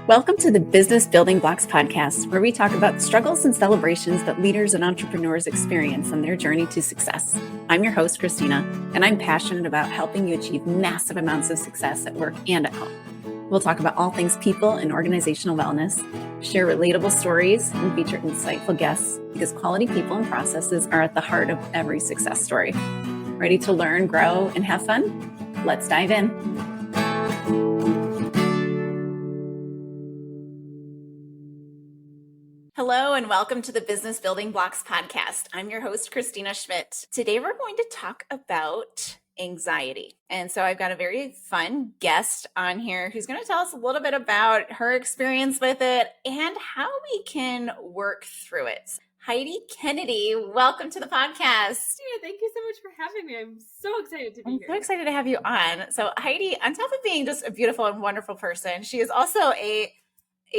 Welcome to the Business Building Blocks podcast, where we talk about struggles and celebrations that leaders and entrepreneurs experience on their journey to success. I'm your host, Kristina, and I'm passionate about helping you achieve massive amounts of success at work and at home. We'll talk about all things people and organizational wellness, share relatable stories, and feature insightful guests because quality people and processes are at the heart of every success story. Ready to learn, grow, and have fun? Let's dive in. Hello and welcome to the Business Building Blocks podcast. I'm your host, Kristina Schmidt. Today we're going to talk about anxiety. And so I've got a very fun guest on here who's going to tell us a little bit about her experience with it and how we can work through it. Heidi Kennedy, welcome to the podcast. Yeah, thank you so much for having me. I'm so excited to be here. I'm so excited to have you on. So Heidi, on top of being just a beautiful and wonderful person, she is also a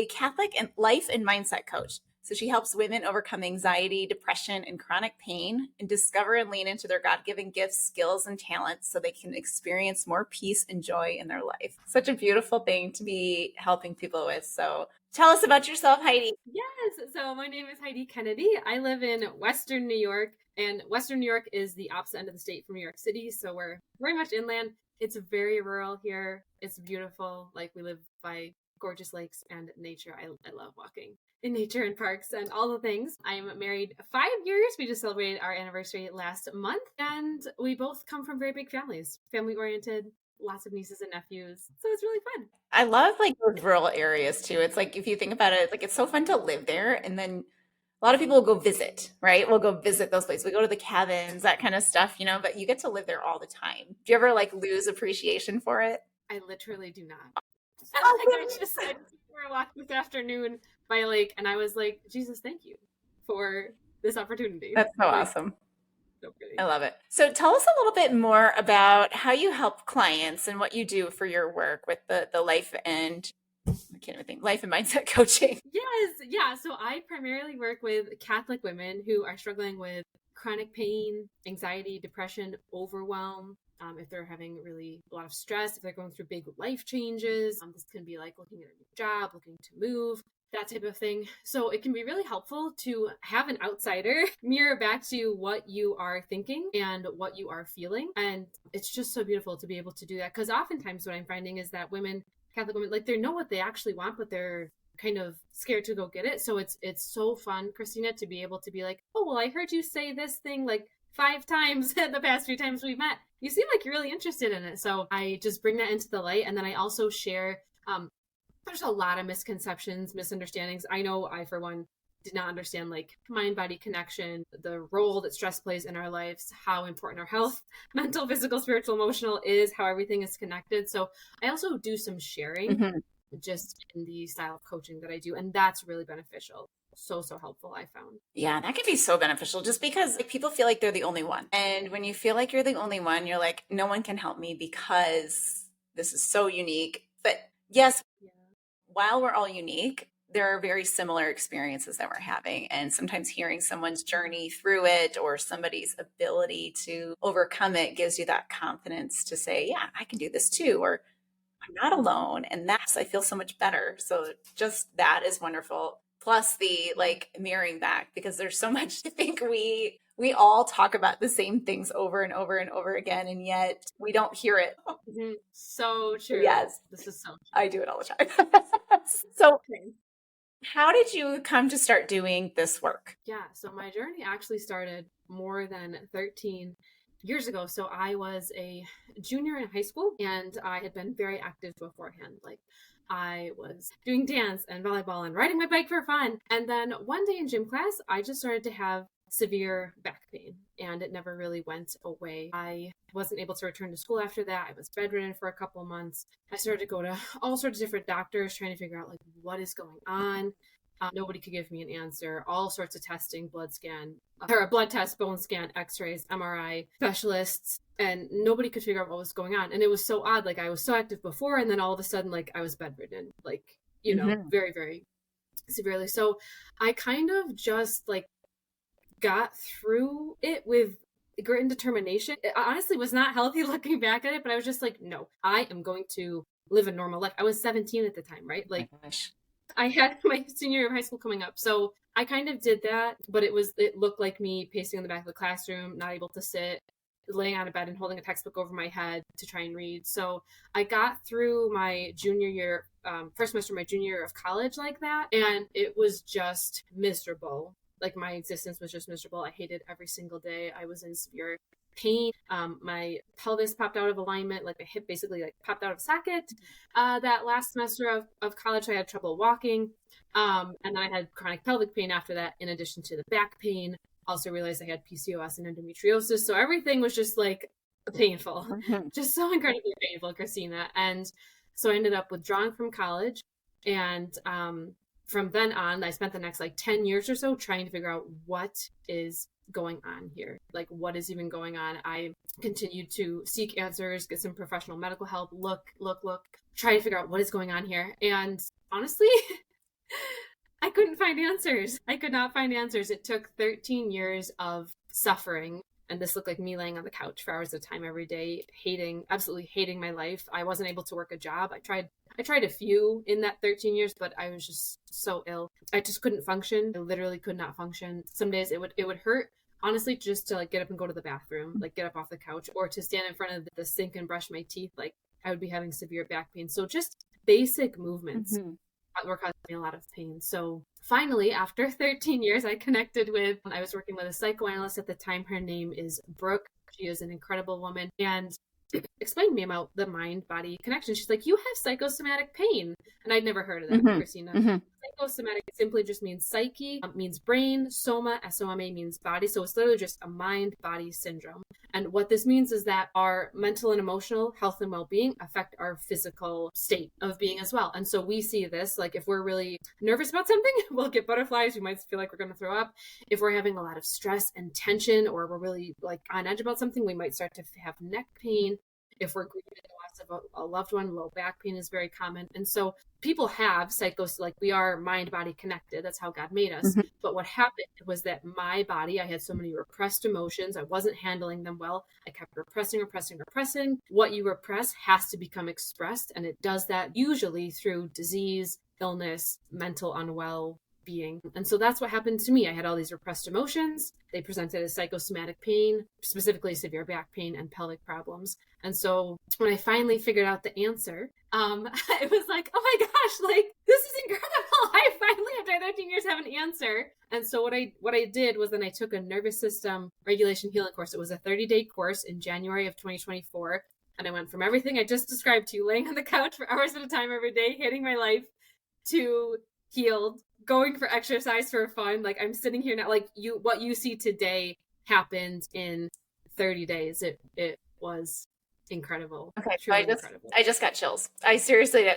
Catholic and life and mindset coach. So she helps women overcome anxiety, depression, and chronic pain and discover and lean into their God-given gifts, skills, and talents so they can experience more peace and joy in their life. Such a beautiful thing to be helping people with. So tell us about yourself, Heidi. Yes. So my name is Heidi Kennedy. I live in Western New York, and Western New York is the opposite end of the state from New York City. So we're very much inland. It's very rural here. It's beautiful. Like, we live by gorgeous lakes and nature. I love walking in nature and parks and all the things. I'm married 5 years. We just celebrated our anniversary last month, and we both come from very big families, family oriented, lots of nieces and nephews. So it's really fun. I love like those rural areas too. It's like, if you think about it, like it's so fun to live there. And then a lot of people will go visit, right? We'll go visit those places. We go to the cabins, that kind of stuff, but you get to live there all the time. Do you ever like lose appreciation for it? I literally do not. I just went for a walk this afternoon by a lake, and I was like, Jesus, thank you for this opportunity. That's so awesome. So pretty. I love it. So tell us a little bit more about how you help clients and what you do for your work with the life and mindset coaching. Yes. Yeah. So I primarily work with Catholic women who are struggling with chronic pain, anxiety, depression, overwhelm. If they're having really a lot of stress, if they're going through big life changes, this can be like looking at a new job, looking to move, that type of thing. So it can be really helpful to have an outsider mirror back to what you are thinking and what you are feeling. And it's just so beautiful to be able to do that. Because oftentimes what I'm finding is that Catholic women, like, they know what they actually want, but they're kind of scared to go get it. So it's so fun, Kristina, to be able to be like, oh, well, I heard you say this thing like 5 times the past few times we met. You seem like you're really interested in it. So I just bring that into the light. And then I also share, there's a lot of misconceptions, misunderstandings. I know I, for one, did not understand like mind-body connection, the role that stress plays in our lives, how important our health, mental, physical, spiritual, emotional is, how everything is connected. So I also do some sharing just in the style of coaching that I do. And that's really beneficial. So helpful, I found. Yeah, that can be so beneficial just because like, people feel like they're the only one. And when you feel like you're the only one, you're like, no one can help me because this is so unique. But yes, while we're all unique, there are very similar experiences that we're having. And sometimes hearing someone's journey through it or somebody's ability to overcome it gives you that confidence to say, yeah, I can do this too. Or I'm not alone. And I feel so much better. So just that is wonderful. Plus the like mirroring back, because there's so much. I think we all talk about the same things over and over and over again, and yet we don't hear it. So true. Yes. This is so true. I do it all the time. So how did you come to start doing this work? Yeah. So my journey actually started more than 13 years ago. So I was a junior in high school, and I had been very active beforehand. Like, I was doing dance and volleyball and riding my bike for fun. And then one day in gym class, I just started to have severe back pain, and it never really went away. I wasn't able to return to school after that. I was bedridden for a couple of months. I started to go to all sorts of different doctors trying to figure out like what is going on. Nobody could give me an answer. All sorts of testing, blood test, bone scan, x-rays, MRI, specialists, and nobody could figure out what was going on. And it was so odd. Like, I was so active before, and then all of a sudden, like, I was bedridden, like, very, very severely. So I kind of just like got through it with grit and determination. It honestly was not healthy looking back at it, but I was just like, no, I am going to live a normal life. I was 17 at the time, right? Like, oh my gosh. I had my senior year of high school coming up. So I kind of did that, but it looked like me pacing in the back of the classroom, not able to sit, laying on a bed and holding a textbook over my head to try and read. So I got through my junior year, first semester of my junior year of college like that. And it was just miserable. Like my existence was just miserable. I hated every single day. I was in severe pain. My pelvis popped out of alignment, like my hip basically like popped out of socket. That last semester of college, I had trouble walking. And I had chronic pelvic pain after that, in addition to the back pain. Also realized I had PCOS and endometriosis. So everything was just like painful, just so incredibly painful, Kristina. And so I ended up withdrawing from college. And from then on, I spent the next like 10 years or so trying to figure out what is going on here. Like, what is even going on? I continued to seek answers, get some professional medical help, look, try to figure out what is going on here. And honestly, I couldn't find answers. I could not find answers. It took 13 years of suffering. And this looked like me laying on the couch for hours at a time every day, absolutely hating my life. I wasn't able to work a job. I tried a few in that 13 years, but I was just so ill. I just couldn't function. I literally could not function. Some days it would hurt, honestly, just to like get up and go to the bathroom, like get up off the couch, or to stand in front of the sink and brush my teeth. Like I would be having severe back pain. So just basic movements were causing me a lot of pain. So finally, after 13 years, I was working with a psychoanalyst at the time. Her name is Brooke. She is an incredible woman. And explained to me about the mind-body connection. She's like, you have psychosomatic pain. And I'd never heard of that, Kristina. Psychosomatic simply just means psyche, means brain. Soma, S-O-M-A, means body. So it's literally just a mind-body syndrome. And what this means is that our mental and emotional health and well-being affect our physical state of being as well. And so we see this, like if we're really nervous about something, we'll get butterflies. We might feel like we're going to throw up. If we're having a lot of stress and tension, or we're really like on edge about something, we might start to have neck pain. If we're grieving the loss of a loved one, low back pain is very common. And so people have like we are mind body connected. That's how God made us. But what happened was that my body, I had so many repressed emotions. I wasn't handling them well. I kept repressing. What you repress has to become expressed. And it does that usually through disease, illness, mental unwell being. And so that's what happened to me. I had all these repressed emotions. They presented as psychosomatic pain, specifically severe back pain and pelvic problems. And so when I finally figured out the answer, it was like, oh my gosh, like this is incredible. I finally, after 13 years, have an answer. And so what I did was then I took a nervous system regulation healing course. It was a 30-day course in January of 2024. And I went from everything I just described to you, laying on the couch for hours at a time every day, hating my life, to healed, going for exercise for fun. Like I'm sitting here now, like what you see today happened in 30 days. It was incredible. Okay, so incredible. I just got chills. I seriously did.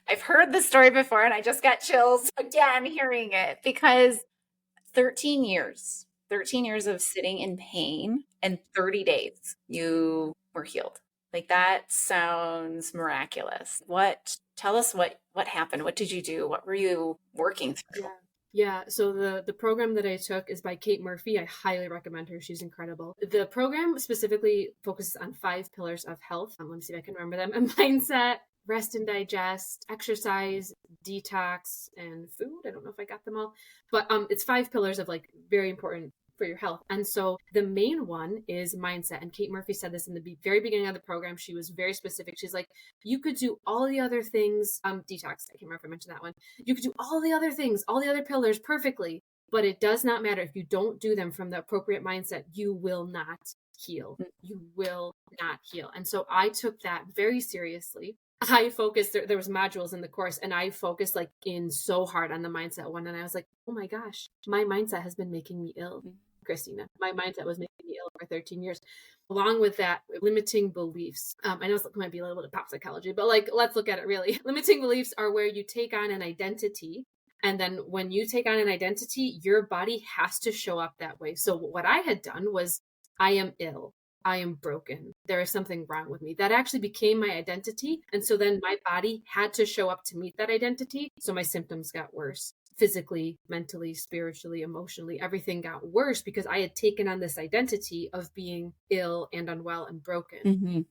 I've heard the story before, and I just got chills again hearing it, because 13 years of sitting in pain, and 30 days you were healed. Like that sounds miraculous. Tell us what happened. What did you do? What were you working through? Yeah. So the program that I took is by Kate Murphy. I highly recommend her. She's incredible. The program specifically focuses on 5 pillars of health. Let me see if I can remember them. Mindset, rest and digest, exercise, detox, and food. I don't know if I got them all, but it's 5 pillars of like very important for your health. And so the main one is mindset. And Kate Murphy said this in the very beginning of the program. She was very specific. She's like, you could do all the other things, detox. I can't remember if I mentioned that one. You could do all the other things, all the other pillars perfectly, but it does not matter if you don't do them from the appropriate mindset. You will not heal. You will not heal. And so I took that very seriously. I focused, there was modules in the course, and I focused like in so hard on the mindset one. And I was like, oh my gosh, my mindset has been making me ill, Kristina. My mindset was making me ill for 13 years. Along with that, limiting beliefs. I know it might be a little bit of pop psychology, but like, let's look at it really. Limiting beliefs are where you take on an identity. And then when you take on an identity, your body has to show up that way. So what I had done was, I am ill. I am broken. There is something wrong with me. That actually became my identity. And so then my body had to show up to meet that identity. So my symptoms got worse. Physically, mentally, spiritually, emotionally, everything got worse because I had taken on this identity of being ill and unwell and broken.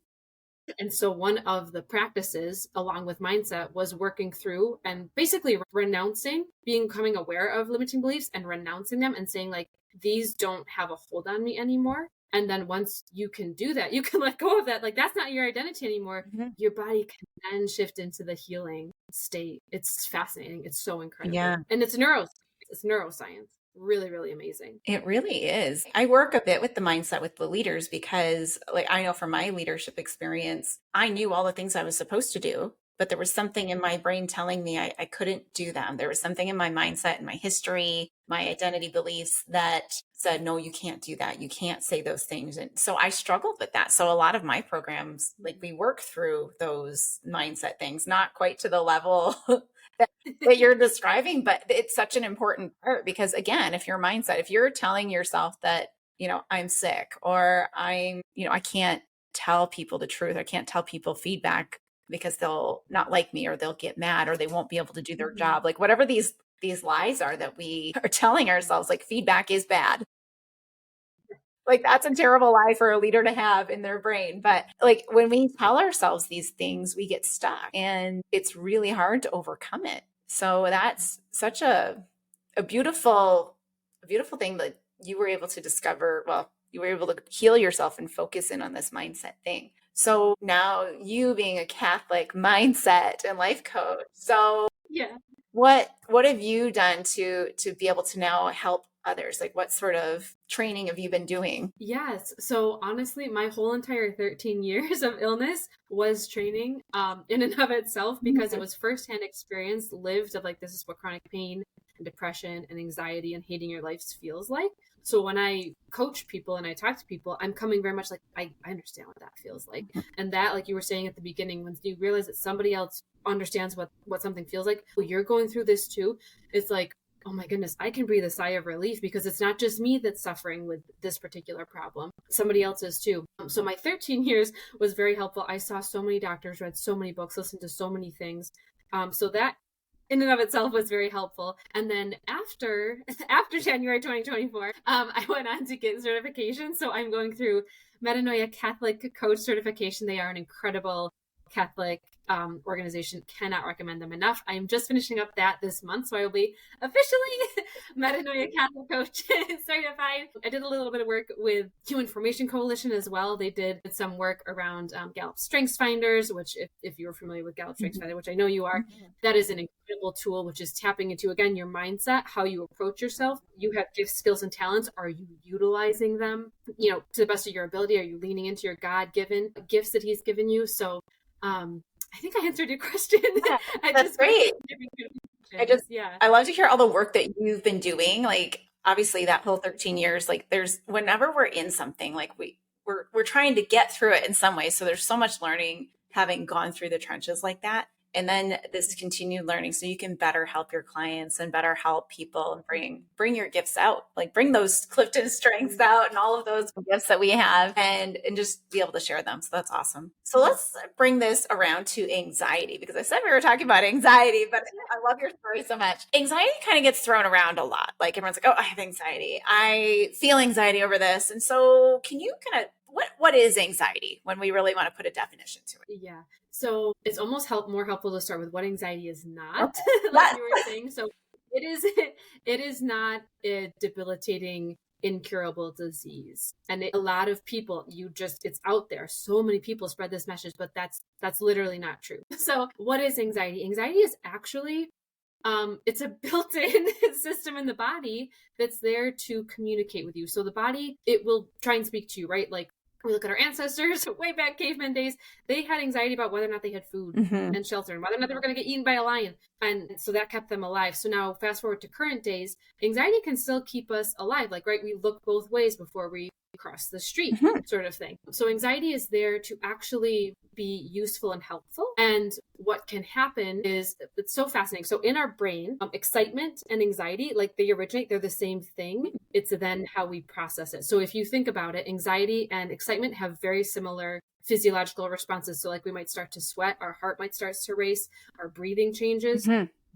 And so one of the practices along with mindset was working through and basically renouncing, becoming aware of limiting beliefs and renouncing them and saying like, these don't have a hold on me anymore. And then once you can do that, you can let go of that. Like that's not your identity anymore. Mhm. Your body can then shift into the healing state. It's fascinating. It's so incredible. Yeah. And it's neuroscience. Really, really amazing. It really is. I work a bit with the mindset with the leaders because, like, I know from my leadership experience, I knew all the things I was supposed to do, but there was something in my brain telling me I couldn't do them. There was something in my mindset and my history, my identity beliefs that said, no, you can't do that. You can't say those things. And so I struggled with that. So a lot of my programs, like, we work through those mindset things, not quite to the level that you're describing, but it's such an important part because again, if your mindset, if you're telling yourself that, I'm sick or I can't tell people the truth, I can't tell people feedback because they'll not like me or they'll get mad or they won't be able to do their job. Like whatever these lies are that we are telling ourselves, like feedback is bad. Like that's a terrible lie for a leader to have in their brain. But like when we tell ourselves these things, we get stuck and it's really hard to overcome it. So that's such a beautiful thing that you were able to discover. Well, you were able to heal yourself and focus in on this mindset thing. So now you being a Catholic mindset and life coach. So Yeah. what have you done to be able to now help others? Like what sort of training have you been doing? Yes. So honestly, my whole entire 13 years of illness was training in and of itself because it was firsthand experience lived of like, this is what chronic pain and depression and anxiety and hating your life feels like. So when I coach people and I talk to people, I'm coming very much like, I understand what that feels like. And that, like you were saying at the beginning, when you realize that somebody else understands what something feels like, well, you're going through this too. It's like, oh my goodness, I can breathe a sigh of relief because it's not just me that's suffering with this particular problem. Somebody else is too. So my 13 years was very helpful. I saw so many doctors, read so many books, listened to so many things. So that in and of itself was very helpful. And then after January 2024, I went on to get certification. So I'm going through Metanoia Catholic Coach certification. They are an incredible Catholic organization. Cannot recommend them enough. I am just finishing up that this month, so I will be officially Metanoia Catholic Coach certified. I did a little bit of work with Human Formation Coalition as well. They did some work around Gallup Strengths Finders, which if you're familiar with Gallup Strengths Finder, which I know you are, that is an incredible tool, which is tapping into, again, your mindset, how you approach yourself. You have gifts, skills, and talents. Are you utilizing them, to the best of your ability? Are you leaning into your God-given gifts that he's given you? So I think I answered your question. Yeah, that's great. I love to hear all the work that you've been doing. Like obviously that whole 13 years, like there's whenever we're in something, like we're trying to get through it in some way. So there's so much learning having gone through the trenches like that. And then this continued learning so you can better help your clients and better help people and bring your gifts out, like bring those Clifton strengths out and all of those gifts that we have and just be able to share them. So that's awesome. So let's bring this around to anxiety because I said we were talking about anxiety, but I love your story so much. Anxiety kind of gets thrown around a lot. Like everyone's like, oh, I have anxiety. I feel anxiety over this. And so can you kind of, what is anxiety when we really want to put a definition to it? Yeah. So it's almost more helpful to start with what anxiety is not, like you were saying. So it is not a debilitating, incurable disease. And a lot of people, it's out there. So many people spread this message, but that's literally not true. So what is anxiety? Anxiety is actually, it's a built-in system in the body that's there to communicate with you. So the body, it will try and speak to you, right? Like, we look at our ancestors way back caveman days, they had anxiety about whether or not they had food and shelter and whether or not they were going to get eaten by a lion. And so that kept them alive. So now fast forward to current days, anxiety can still keep us alive. Like, right, we look both ways before we cross the street sort of thing. So anxiety is there to actually be useful and helpful. And what can happen is, it's so fascinating. So in our brain, excitement and anxiety, like they're the same thing. It's then how we process it. So if you think about it, anxiety and excitement have very similar physiological responses. So like we might start to sweat, our heart might start to race, our breathing changes.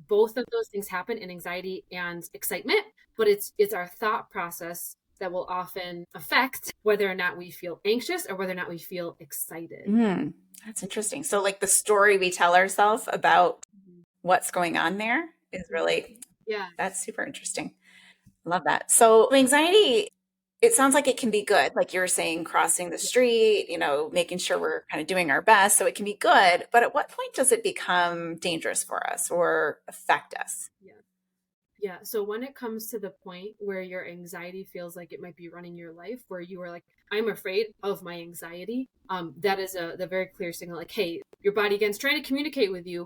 Both of those things happen in anxiety and excitement, but it's our thought process that will often affect whether or not we feel anxious or whether or not we feel excited. That's interesting. So like the story we tell ourselves about what's going on there is really, Yeah. that's super interesting. Love that. So anxiety, it sounds like it can be good. Like you were saying, crossing the street, making sure we're kind of doing our best. So it can be good. But at what point does it become dangerous for us or affect us? Yeah. Yeah. So when it comes to the point where your anxiety feels like it might be running your life, where you are like, I'm afraid of my anxiety, that is the very clear signal, like, hey, your body again's trying to communicate with you.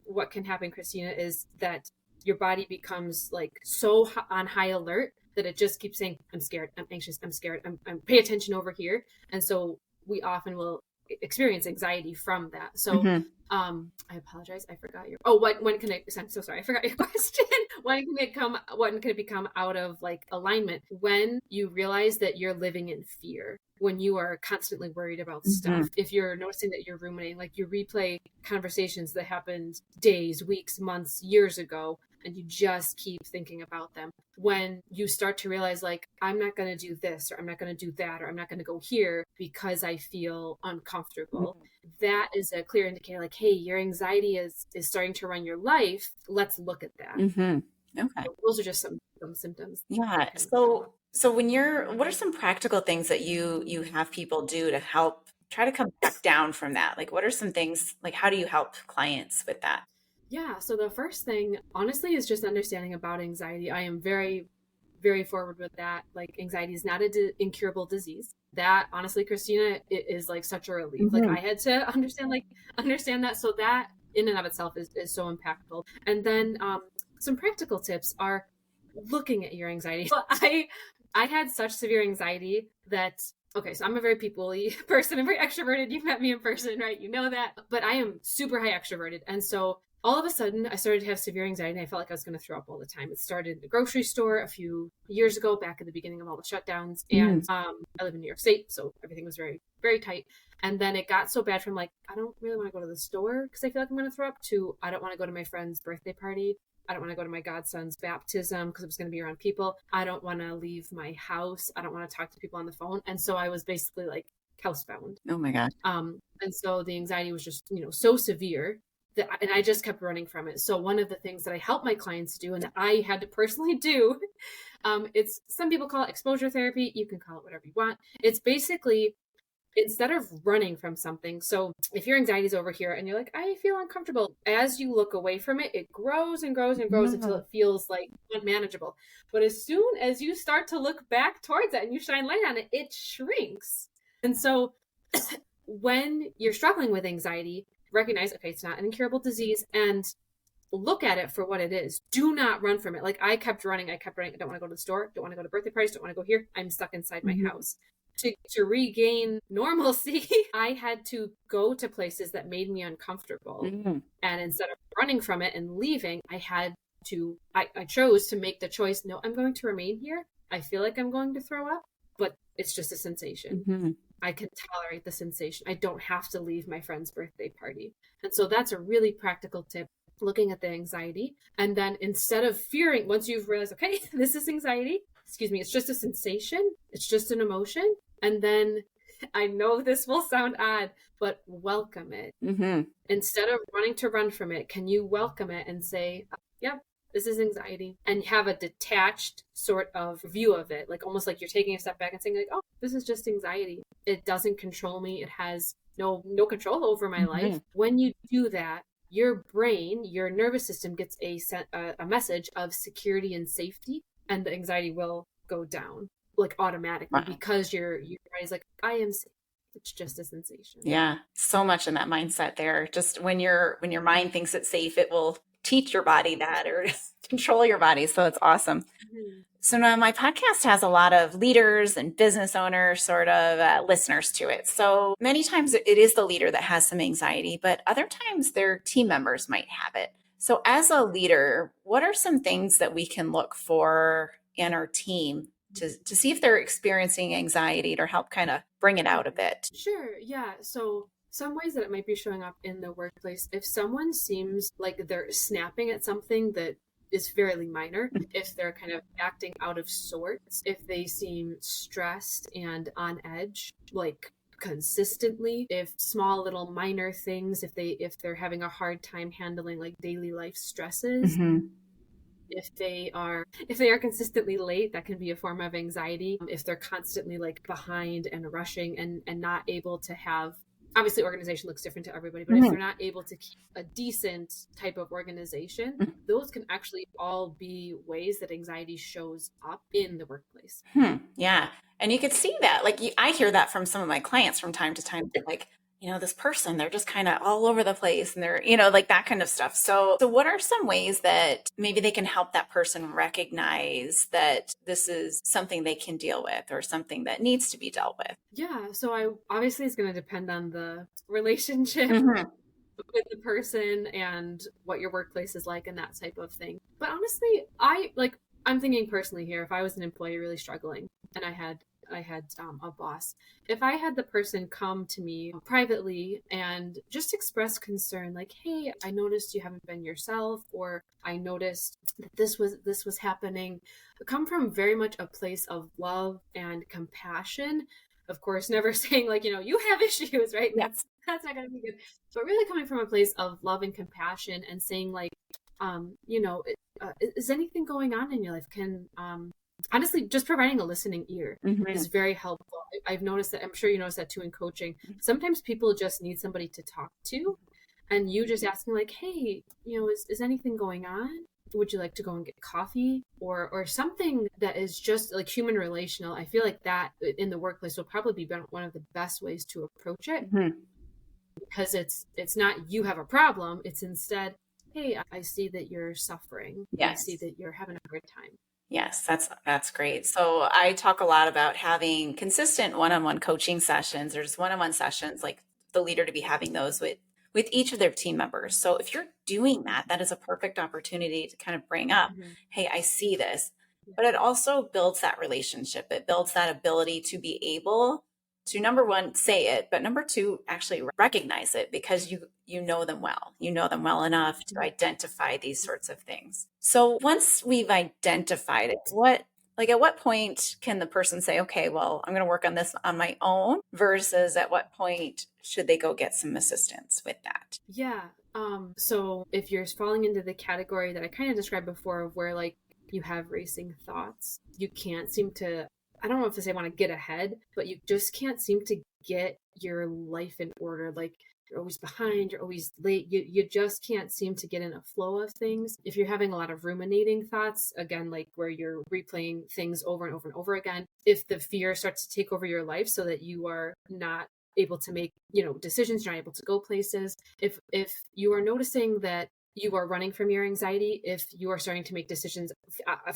What can happen, Kristina, is that your body becomes like so on high alert that it just keeps saying, I'm scared, I'm anxious, I'm scared, I'm pay attention over here. And so we often will experience anxiety from that. So Mm-hmm. I apologize. I forgot your. Oh, when can it? I'm so sorry. I forgot your question. When can it become out of like alignment? When you realize that you're living in fear. When you are constantly worried about Mm-hmm. stuff. If you're noticing that you're ruminating, like you replay conversations that happened days, weeks, months, years ago, and you just keep thinking about them. When you start to realize, like, I'm not going to do this, or I'm not going to do that, or I'm not going to go here because I feel uncomfortable, that is a clear indicator, like, hey, your anxiety is starting to run your life. Let's look at that. Mm-hmm. Okay. So those are just some symptoms Yeah. that can come up. So what are some practical things that you have people do to help try to come back down from that? Like what are some things, like how do you help clients with that? Yeah, so the first thing, honestly, is just understanding about anxiety. I am very, very forward with that. Like, anxiety is not an incurable disease. That, honestly, Kristina, it is like such a relief. Like, Mm-hmm. I had to understand that. So that in and of itself is so impactful. And then some practical tips are looking at your anxiety. So I had such severe anxiety that, okay, so I'm a very people-y person. I'm very extroverted. You've met me in person, right? You know that. But I am super high extroverted. And so all of a sudden, I started to have severe anxiety, and I felt like I was going to throw up all the time. It started in the grocery store a few years ago, back at the beginning of all the shutdowns. And I live in New York State, so everything was very, very tight. And then it got so bad from like, I don't really want to go to the store because I feel like I'm going to throw up, to I don't want to go to my friend's birthday party. I don't want to go to my godson's baptism because it was going to be around people. I don't want to leave my house. I don't want to talk to people on the phone. And so I was basically like housebound. Oh my gosh. And so the anxiety was just, so severe that, and I just kept running from it. So one of the things that I help my clients do, and that I had to personally do, it's, some people call it exposure therapy. You can call it whatever you want. It's basically, instead of running from something, so if your anxiety is over here and you're like, I feel uncomfortable, as you look away from it, it grows and grows and grows until it feels like unmanageable. But as soon as you start to look back towards it and you shine light on it, it shrinks. And so when you're struggling with anxiety, recognize, okay, it's not an incurable disease, and look at it for what it is. Do not run from it. Like, I kept running. I don't want to go to the store. Don't want to go to birthday parties. Don't want to go here. I'm stuck inside my house. To regain normalcy, I had to go to places that made me uncomfortable. And instead of running from it and leaving, I chose to make the choice, no, I'm going to remain here. I feel like I'm going to throw up, but it's just a sensation. I can tolerate the sensation. I don't have to leave my friend's birthday party. And so that's a really practical tip, looking at the anxiety. And then instead of fearing, once you've realized, okay, this is anxiety, excuse me, it's just a sensation, it's just an emotion. And then, I know this will sound odd, but welcome it. Instead of running to run from it, can you welcome it and say, yep, this is anxiety, and have a detached sort of view of it, like almost like you're taking a step back and saying, like, oh, this is just anxiety. It doesn't control me. It has no control over my life. When you do that, your brain, your nervous system gets a message of security and safety, and the anxiety will go down like automatically, because your body's like, I am safe. It's just a sensation. Yeah, so much in that mindset there. Just when your mind thinks it's safe, it will teach your body that, or control your body. So it's awesome. So now my podcast has a lot of leaders and business owners, sort of listeners to it. So many times it is the leader that has some anxiety, but other times their team members might have it. So as a leader, what are some things that we can look for in our team to see if they're experiencing anxiety, to help kind of bring it out a bit? Sure. Yeah. So some ways that it might be showing up in the workplace, if someone seems like they're snapping at something that is fairly minor. If they're kind of acting out of sorts, if they seem stressed and on edge, like consistently, if small little minor things, if they're having a hard time handling like daily life stresses, Mm-hmm. if they are consistently late, that can be a form of anxiety. If they're constantly like behind and rushing and not able to have, obviously organization looks different to everybody, but if Mm-hmm. they're not able to keep a decent type of organization, those can actually all be ways that anxiety shows up in the workplace. Yeah. And you could see that. Like, I hear that from some of my clients from time to time. They're like, this person, they're just kind of all over the place and they're, like that kind of stuff. So what are some ways that maybe they can help that person recognize that this is something they can deal with or something that needs to be dealt with? Yeah. So I obviously it's going to depend on the relationship Mm-hmm. with the person and what your workplace is like and that type of thing. But honestly, I'm thinking personally here, if I was an employee really struggling and I had a boss, if I had the person come to me privately and just express concern like, hey, I noticed you haven't been yourself, or I noticed that this was happening, come from very much a place of love and compassion. Of course, never saying like, you have issues, right? Yes. That's not going to be good. But really coming from a place of love and compassion and saying like, is anything going on in your life? Honestly, just providing a listening ear Mm-hmm. is very helpful. I've noticed that. I'm sure you noticed that too in coaching. Sometimes people just need somebody to talk to, and you just asking like, hey, is anything going on? Would you like to go and get coffee, or something that is just like human relational? I feel like that in the workplace will probably be one of the best ways to approach it, Mm-hmm. because it's not you have a problem, it's instead, hey, I see that you're suffering, I see Yes. that you're having a hard time. Yes, that's great. So I talk a lot about having consistent one-on-one coaching sessions or just one-on-one sessions, like the leader to be having those with each of their team members. So if you're doing that, that is a perfect opportunity to kind of bring up, Mm-hmm. hey, I see this. Yeah. But it also builds that relationship. It builds that ability to be able to, number one, say it, but number two, actually recognize it because you know them well. You know them well enough to identify these sorts of things. So once we've identified it, at what point can the person say, okay, well, I'm going to work on this on my own versus at what point should they go get some assistance with that? Yeah. So if you're falling into the category that I kind of described before, of where like you have racing thoughts, you can't seem to, I don't know if to say want to get ahead, but you just can't seem to get your life in order. Like you're always behind, you're always late. You just can't seem to get in a flow of things. If you're having a lot of ruminating thoughts, again, like where you're replaying things over and over and over again, if the fear starts to take over your life so that you are not able to make decisions, you're not able to go places, if you are noticing that you are running from your anxiety, if you are starting to make decisions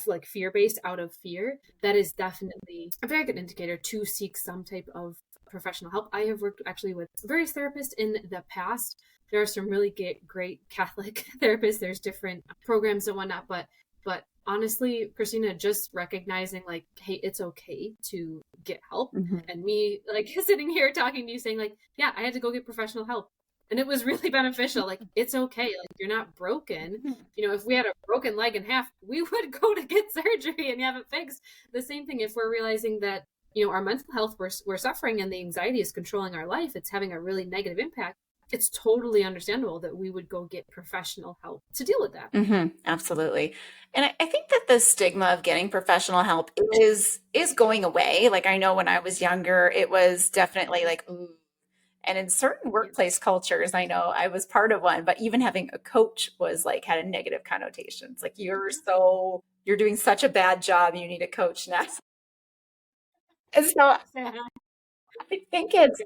like fear based out of fear, that is definitely a very good indicator to seek some type of professional help. I have worked actually with various therapists in the past. There are some really great Catholic therapists. There's different programs and whatnot, but honestly, Kristina, just recognizing like, hey, it's okay to get help. Mm-hmm. And me like sitting here talking to you saying like, yeah, I had to go get professional help. And it was really beneficial. Like, it's okay. Like, you're not broken. If we had a broken leg in half, we would go to get surgery and have it fixed. The same thing if we're realizing that, our mental health, we're suffering and the anxiety is controlling our life. It's having a really negative impact. It's totally understandable that we would go get professional help to deal with that. Mm-hmm, absolutely. And I think that the stigma of getting professional help is going away. Like I know when I was younger, it was definitely like, ooh. And in certain Yeah. workplace cultures, I know I was part of one, but even having a coach was like had a negative connotation. It's like you're doing such a bad job, you need a coach now. And so I think it's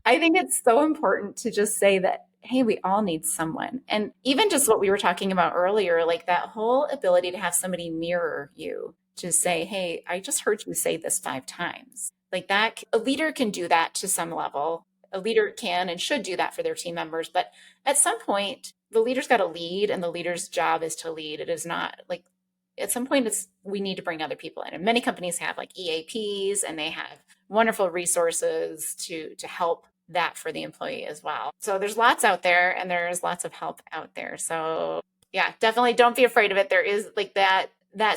I think it's so important to just say that, hey, we all need someone. And even just what we were talking about earlier, like that whole ability to have somebody mirror you to say, hey, I just heard you say this 5 times. Like that, a leader can do that to some level. A leader can and should do that for their team members. But at some point, the leader's got to lead, and the leader's job is to lead. It is not like at some point we need to bring other people in. And many companies have like EAPs and they have wonderful resources to help that for the employee as well. So there's lots out there and there's lots of help out there. So Yeah, definitely don't be afraid of it. There is like that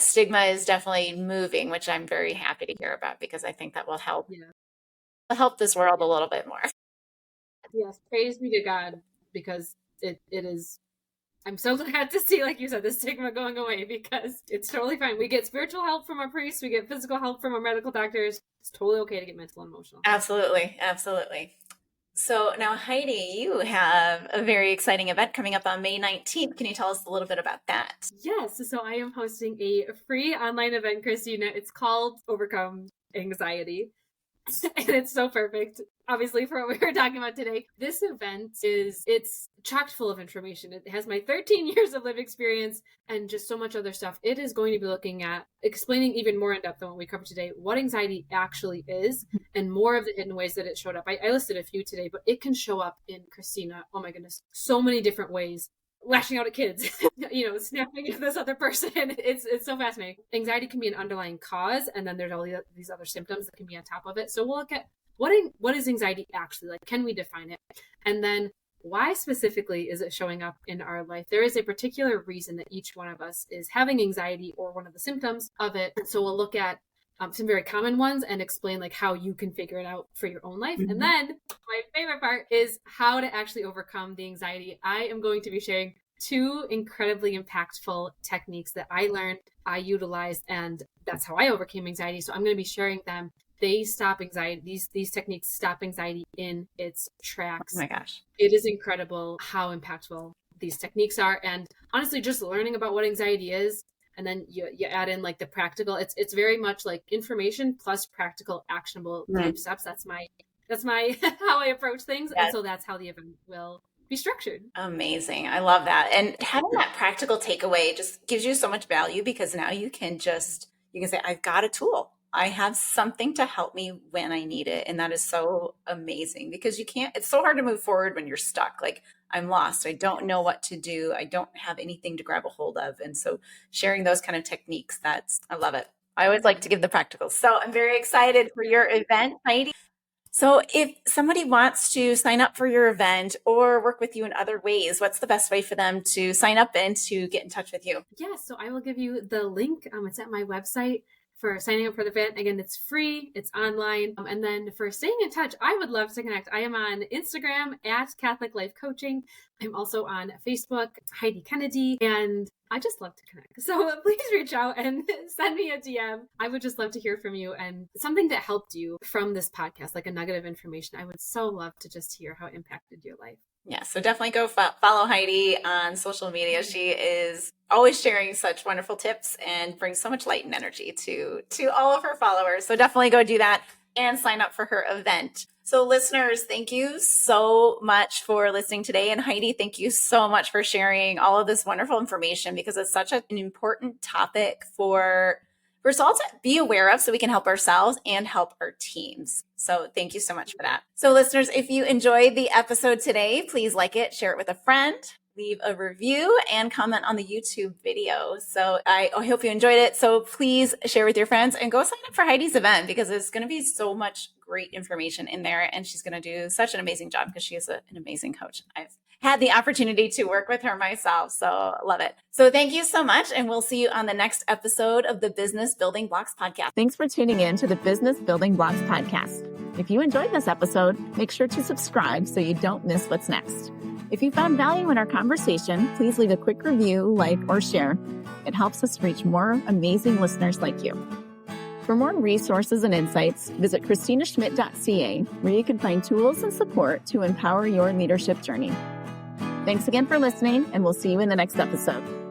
stigma is definitely moving, which I'm very happy to hear about because I think that will Yeah. help this world a little bit more. Yes. Praise be to God, because it is, I'm so glad to see, like you said, the stigma going away, because it's totally fine. We get spiritual help from our priests, we get physical help from our medical doctors. It's totally okay to get mental and emotional. Absolutely. Absolutely. So now, Heidi, you have a very exciting event coming up on May 19th. Can you tell us a little bit about that? Yes, so I am hosting a free online event, Kristina. It's called Overcome Anxiety. And it's so perfect, obviously, for what we were talking about today. This event it's chock full of information. It has my 13 years of lived experience and just so much other stuff. It is going to be looking at explaining even more in depth than what we covered today, what anxiety actually is, and more of the hidden ways that it showed up. I listed a few today, but it can show up in Kristina, oh my goodness, so many different ways. Lashing out at kids, snapping at this other person. It's so fascinating. Anxiety can be an underlying cause, and then there's all these other symptoms that can be on top of it. So we'll look at what is anxiety actually like? Can we define it? And then why specifically is it showing up in our life? There is a particular reason that each one of us is having anxiety or one of the symptoms of it. And so we'll look at some very common ones and explain like how you can figure it out for your own life. Mm-hmm. And then my favorite part is how to actually overcome the anxiety. I am going to be sharing 2 incredibly impactful techniques that I learned, I utilized, and that's how I overcame anxiety. So I'm going to be sharing them. They stop anxiety. These techniques stop anxiety in its tracks. Oh my gosh. It is incredible how impactful these techniques are. And honestly, just learning about what anxiety is, and then you add in like the practical, it's very much like information plus practical actionable steps. That's my how I approach things. Yes. And so that's how the event will be structured. Amazing. I love that. And having that practical takeaway just gives you so much value, because now you can say, I've got a tool. I have something to help me when I need it. And that is so amazing, because it's so hard to move forward when you're stuck. Like, I'm lost. I don't know what to do. I don't have anything to grab a hold of. And so sharing those kind of techniques, I love it. I always like to give the practicals. So I'm very excited for your event, Heidi. So if somebody wants to sign up for your event or work with you in other ways, what's the best way for them to sign up and to get in touch with you? Yeah, so I will give you the link. It's at my website. For signing up for the event. Again, it's free, it's online. And then for staying in touch, I would love to connect. I am on Instagram at Catholic Life Coaching. I'm also on Facebook, Heidi Kennedy, and I just love to connect. So please reach out and send me a DM. I would just love to hear from you, and something that helped you from this podcast, like a nugget of information. I would so love to just hear how it impacted your life. Yeah, so definitely go follow Heidi on social media. She is always sharing such wonderful tips and brings so much light and energy to all of her followers. So definitely go do that and sign up for her event. So listeners, thank you so much for listening today. And Heidi, thank you so much for sharing all of this wonderful information, because it's such an important topic for us all to be aware of, so we can help ourselves and help our teams. So thank you so much for that. So listeners, if you enjoyed the episode today, please like it, share it with a friend, leave a review, and comment on the YouTube video. So I hope you enjoyed it. So please share with your friends and go sign up for Heidi's event, because there's going to be so much great information in there. And she's going to do such an amazing job, because she is an amazing coach. I've had the opportunity to work with her myself, so love it. So thank you so much, and we'll see you on the next episode of the Business Building Blocks podcast. Thanks for tuning in to the Business Building Blocks podcast. If you enjoyed this episode, make sure to subscribe so you don't miss what's next. If you found value in our conversation, please leave a quick review, like, or share. It helps us reach more amazing listeners like you. For more resources and insights, visit KristinaSchmidt.ca, where you can find tools and support to empower your leadership journey. Thanks again for listening, and we'll see you in the next episode.